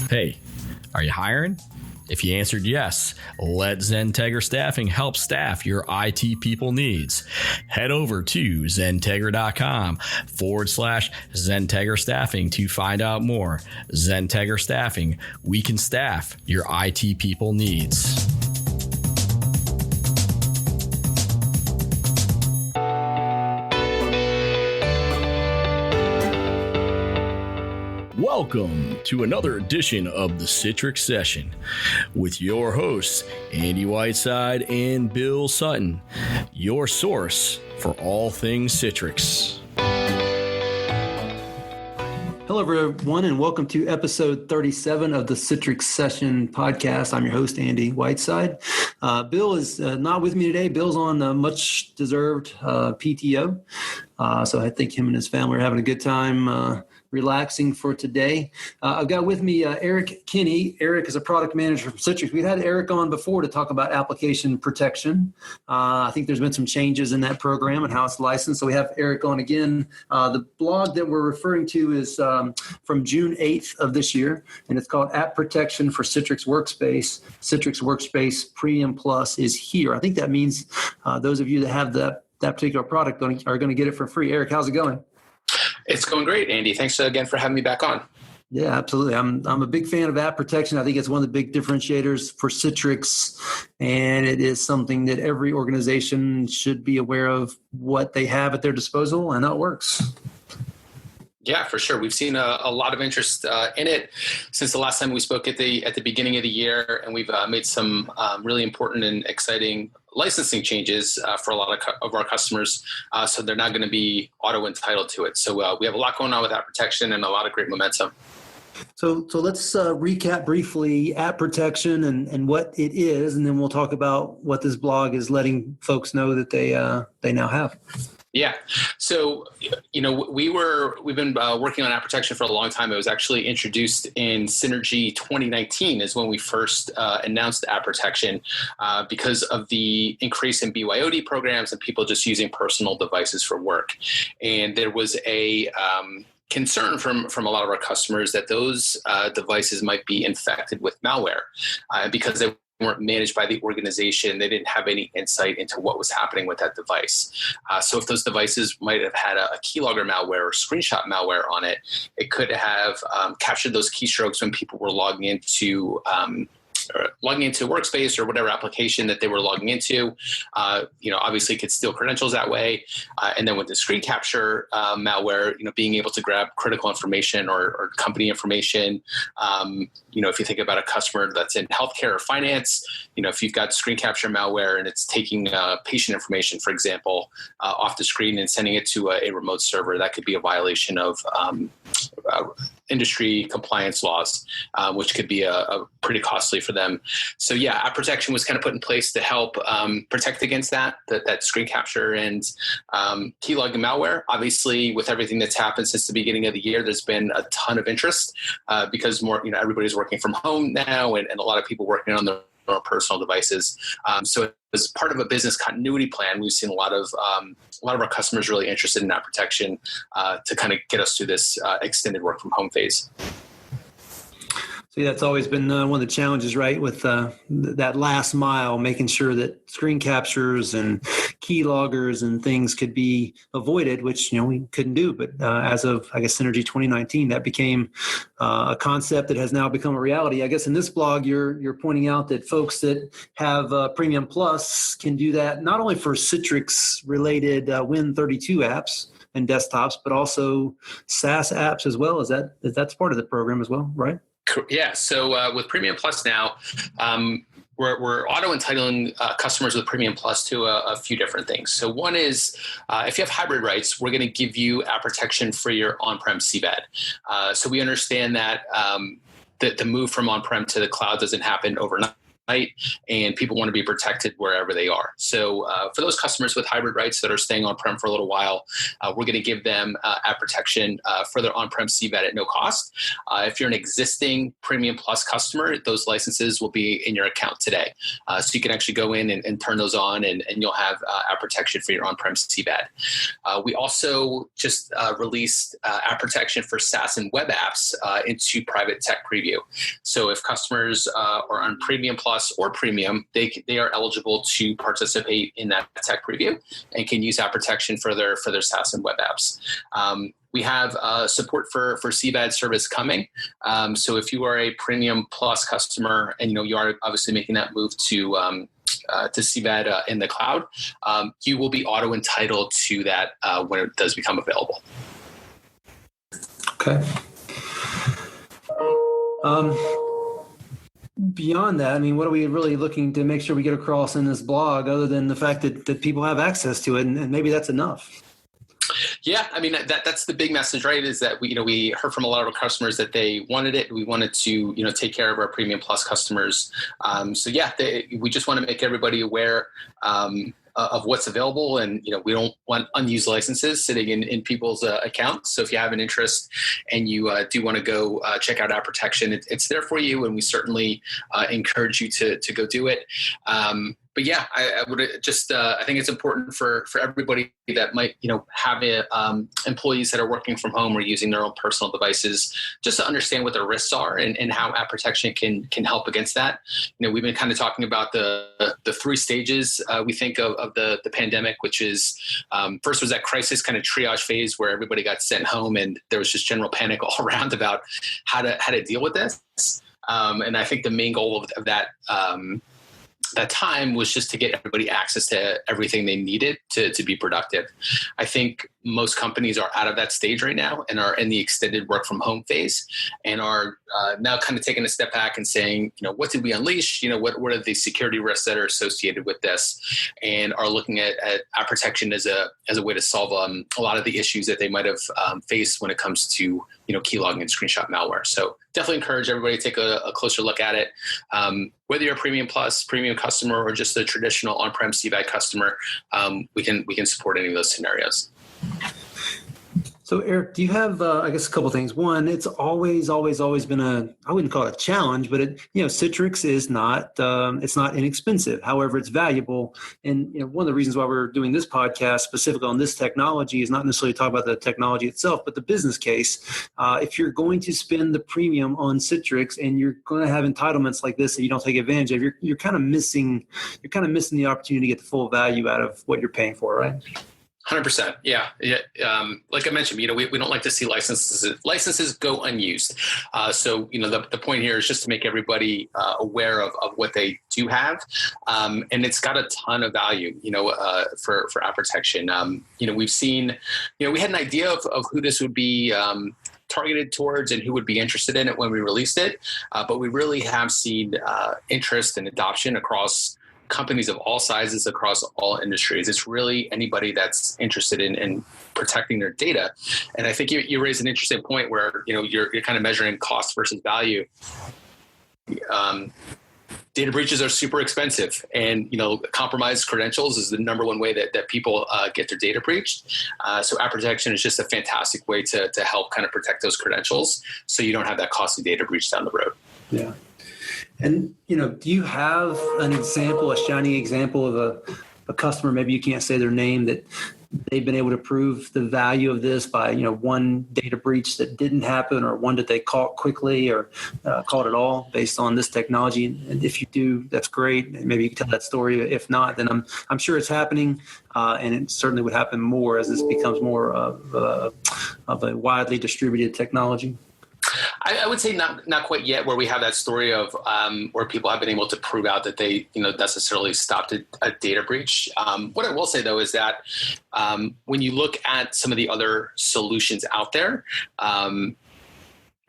Hey, are you hiring? If you answered yes, let XenTegra Staffing help staff your IT people needs. Head over to XenTegra.com/XenTegra Staffing to find out more. XenTegra Staffing, we can staff your IT people needs. Welcome to another edition of the Citrix Session with your hosts, Andy Whiteside and Bill Sutton, your source for all things Citrix. Hello, everyone, and welcome to episode 37 of the Citrix Session podcast. I'm your host, Andy Whiteside. Bill is not with me today. Bill's on much-deserved PTO, so I think him and his family are having a good time relaxing for today. I've got with me Eric Kenney. Eric is a product manager from Citrix. We've had Eric on before to talk about application protection. I think there's been some changes in that program and how it's licensed, so we have Eric on again. The blog that we're referring to is from June 8th of this year, and it's called App Protection for Citrix Workspace. Citrix Workspace Premium Plus is here. I think that means those of you that have that particular product are going to get it for free. Eric, how's it going? It's going great, Andy. Thanks again for having me back on. Yeah, absolutely. I'm a big fan of app protection. I think it's one of the big differentiators for Citrix, and it is something that every organization should be aware of what they have at their disposal and how it works. Yeah, for sure. We've seen a lot of interest in it since the last time we spoke at the beginning of the year, and we've made some really important and exciting licensing changes for a lot of our customers. So they're not going to be auto-entitled to it. So we have a lot going on with app protection and a lot of great momentum. So let's recap briefly app protection and what it is, and then we'll talk about what this blog is letting folks know that they now have. Yeah. So, we've been working on app protection for a long time. It was actually introduced in Synergy 2019 is when we first announced app protection because of the increase in BYOD programs and people just using personal devices for work. And there was a concern from a lot of our customers that those devices might be infected with malware because they weren't managed by the organization. They didn't have any insight into what was happening with that device. So if those devices might have had a keylogger malware or screenshot malware on it, it could have captured those keystrokes when people were logging into Workspace or whatever application that they were logging into. Obviously it could steal credentials that way. And then with the screen capture malware, being able to grab critical information or company information. If you think about a customer that's in healthcare or finance, if you've got screen capture malware and it's taking patient information, for example, off the screen and sending it to a remote server, that could be a violation of industry compliance laws, which could be a pretty costly for them. So yeah, app protection was kind of put in place to help protect against that screen capture and keylogging malware. Obviously, with everything that's happened since the beginning of the year, there's been a ton of interest because more, everybody's working from home now, and a lot of people working on their own personal devices. So as part of a business continuity plan, we've seen a lot of our customers really interested in that protection to kind of get us through this extended work from home phase. See, that's always been one of the challenges, right, with that last mile, making sure that screen captures and keyloggers and things could be avoided, which, we couldn't do. But as of, Synergy 2019, that became a concept that has now become a reality. I guess in this blog, you're pointing out that folks that have Premium Plus can do that not only for Citrix-related Win32 apps and desktops, but also SaaS apps as well. That's part of the program as well, right? Yeah. So with Premium Plus now, we're auto-entitling customers with Premium Plus to a few different things. So one is if you have hybrid rights, we're going to give you app protection for your on-prem CVED. So we understand that the move from on-prem to the cloud doesn't happen overnight. and people want to be protected wherever they are. So for those customers with hybrid rights that are staying on-prem for a little while, we're going to give them app protection for their on-prem CVAD at no cost. If you're an existing Premium Plus customer, those licenses will be in your account today. So you can actually go in and turn those on, and you'll have app protection for your on-prem CVAD. We also just released app protection for SaaS and web apps into private tech preview. So if customers are on Premium Plus or Premium, they are eligible to participate in that tech preview and can use app protection for their SaaS and web apps. We have support for CVAD service coming. So if you are a Premium Plus customer and you are obviously making that move to CVAD in the cloud, you will be auto entitled to that when it does become available. Okay. Beyond that, I mean, what are we really looking to make sure we get across in this blog, other than the fact that people have access to it, and maybe that's enough? Yeah, I mean, that's the big message, right? Is that we heard from a lot of our customers that they wanted it. We wanted to take care of our Premium Plus customers. We just want to make everybody aware of what's available, and we don't want unused licenses sitting in people's accounts. So if you have an interest and you do want to go check out app protection, it's there for you, and we certainly encourage you to go do it. But yeah, I would just I think it's important for everybody that might have employees that are working from home or using their own personal devices, just to understand what the risks are and how app protection can help against that. We've been kind of talking about the three stages we think of the pandemic, which is first was that crisis kind of triage phase where everybody got sent home and there was just general panic all around about how to deal with this. And I think the main goal of that that time was just to get everybody access to everything they needed to be productive. I think most companies are out of that stage right now and are in the extended work from home phase and are now kind of taking a step back and saying, what did we unleash? What are the security risks that are associated with this, and are looking at app protection as a way to solve a lot of the issues that they might have faced when it comes to key logging and screenshot malware. So definitely encourage everybody to take a closer look at it. Whether you're a Premium Plus, Premium customer, or just a traditional on-prem CVAD customer, we can support any of those scenarios. So Eric, do you have, I guess, a couple of things? One, it's always been I wouldn't call it a challenge, but Citrix is not, it's not inexpensive. However, it's valuable. And one of the reasons why we're doing this podcast specifically on this technology is not necessarily to talk about the technology itself, but the business case. If you're going to spend the premium on Citrix and you're going to have entitlements like this that you don't take advantage of, you're kind of missing the opportunity to get the full value out of what you're paying for, right? 100%. Yeah. Like I mentioned, we don't like to see licenses go unused. So, the point here is just to make everybody aware of what they do have. And it's got a ton of value, for app protection. We've seen, we had an idea of who this would be targeted towards and who would be interested in it when we released it. But we really have seen interest and adoption across companies of all sizes, across all industries. It's really anybody that's interested in protecting their data. And I think you raise an interesting point where you're kind of measuring cost versus value. Data breaches are super expensive, and compromised credentials is the number one way that people get their data breached. So app protection is just a fantastic way to help kind of protect those credentials, so you don't have that costly data breach down the road. Yeah. And, do you have an example, a shining example of a customer, maybe you can't say their name, that they've been able to prove the value of this by, one data breach that didn't happen, or one that they caught quickly or caught at all based on this technology? And if you do, that's great. Maybe you can tell that story. If not, then I'm sure it's happening, and it certainly would happen more as this becomes more of a widely distributed technology. I would say not quite yet, where we have that story of where people have been able to prove out that they necessarily stopped a data breach. What I will say, though, is that when you look at some of the other solutions out there,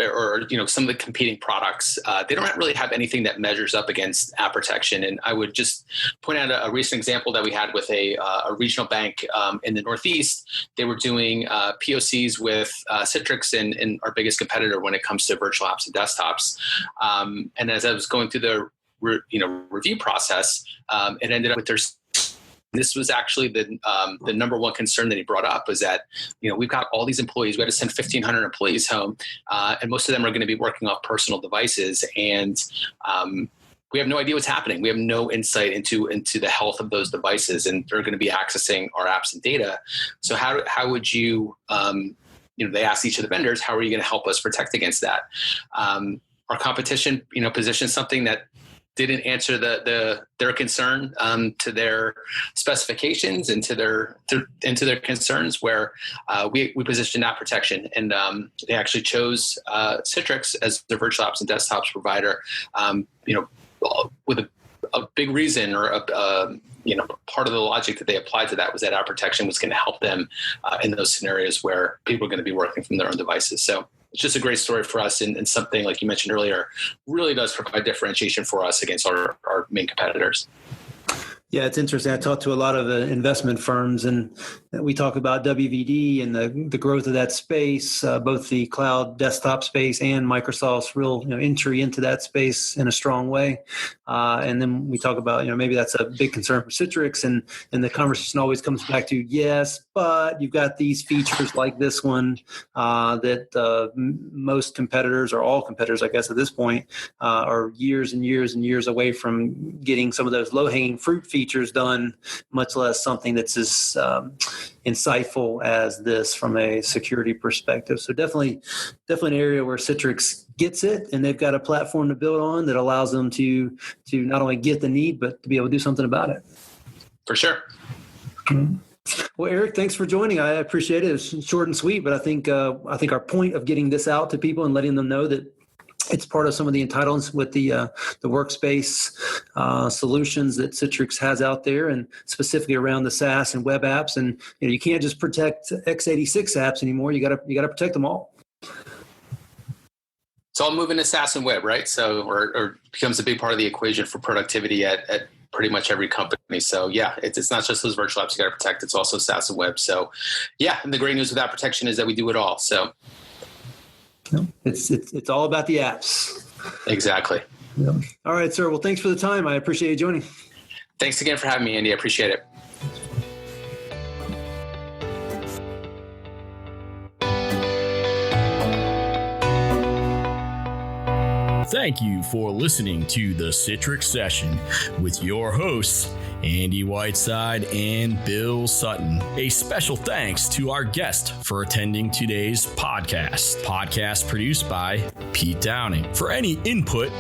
or some of the competing products, they don't really have anything that measures up against app protection. And I would just point out a recent example that we had with a regional bank in the Northeast. They were doing POCs with Citrix and our biggest competitor when it comes to virtual apps and desktops. And as I was going through review process, it ended up with their. This was actually the number one concern that he brought up, was that, we've got all these employees. We had to send 1,500 employees home, and most of them are going to be working off personal devices. And we have no idea what's happening. We have no insight into the health of those devices, and they're going to be accessing our apps and data. So how would you, they asked each of the vendors, how are you going to help us protect against that? Our competition, positioned something that didn't answer their concern to their specifications and to their concerns, where we positioned app protection, and they actually chose Citrix as their virtual apps and desktops provider, with a big reason, or part of the logic that they applied to that was that app protection was going to help them in those scenarios where people are going to be working from their own devices. So it's just a great story for us, and something, like you mentioned earlier, really does provide differentiation for us against our main competitors. Yeah, it's interesting. I talk to a lot of investment firms, and we talk about WVD and the growth of that space, both the cloud desktop space and Microsoft's real entry into that space in a strong way. And then we talk about, maybe that's a big concern for Citrix, and the conversation always comes back to, yes, but you've got these features like this one that most competitors, or all competitors, I guess at this point, are years and years and years away from getting some of those low-hanging fruit features done, much less something that's as insightful as this from a security perspective. So definitely an area where Citrix gets it, and they've got a platform to build on that allows them to not only get the need, but to be able to do something about it. For sure. Well, Eric, thanks for joining. I appreciate it. It's short and sweet, but I think our point of getting this out to people and letting them know that it's part of some of the entitlements with the workspace solutions that Citrix has out there, and specifically around the SaaS and web apps. And you can't just protect x86 apps anymore. You got to protect them all. It's all moving to SaaS and web, right? So, or becomes a big part of the equation for productivity at pretty much every company. So yeah, it's not just those virtual apps you got to protect. It's also SaaS and web. So yeah, and the great news with that protection is that we do it all. So. It's all about the apps. Exactly. Yeah. All right, sir. Well, thanks for the time. I appreciate you joining. Thanks again for having me, Andy. I appreciate it. Thank you for listening to the Citrix Session with your hosts, Andy Whiteside and Bill Sutton. A special thanks to our guest for attending today's podcast. Podcast produced by Pete Downing. For any input,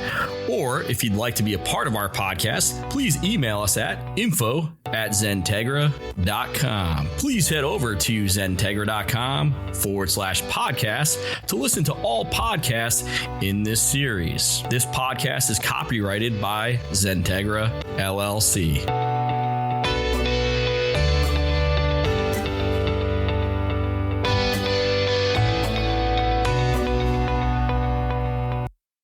or if you'd like to be a part of our podcast, please email us at info@XenTegra.com. Please head over to XenTegra.com/podcast to listen to all podcasts in this series. This podcast is copyrighted by XenTegra LLC.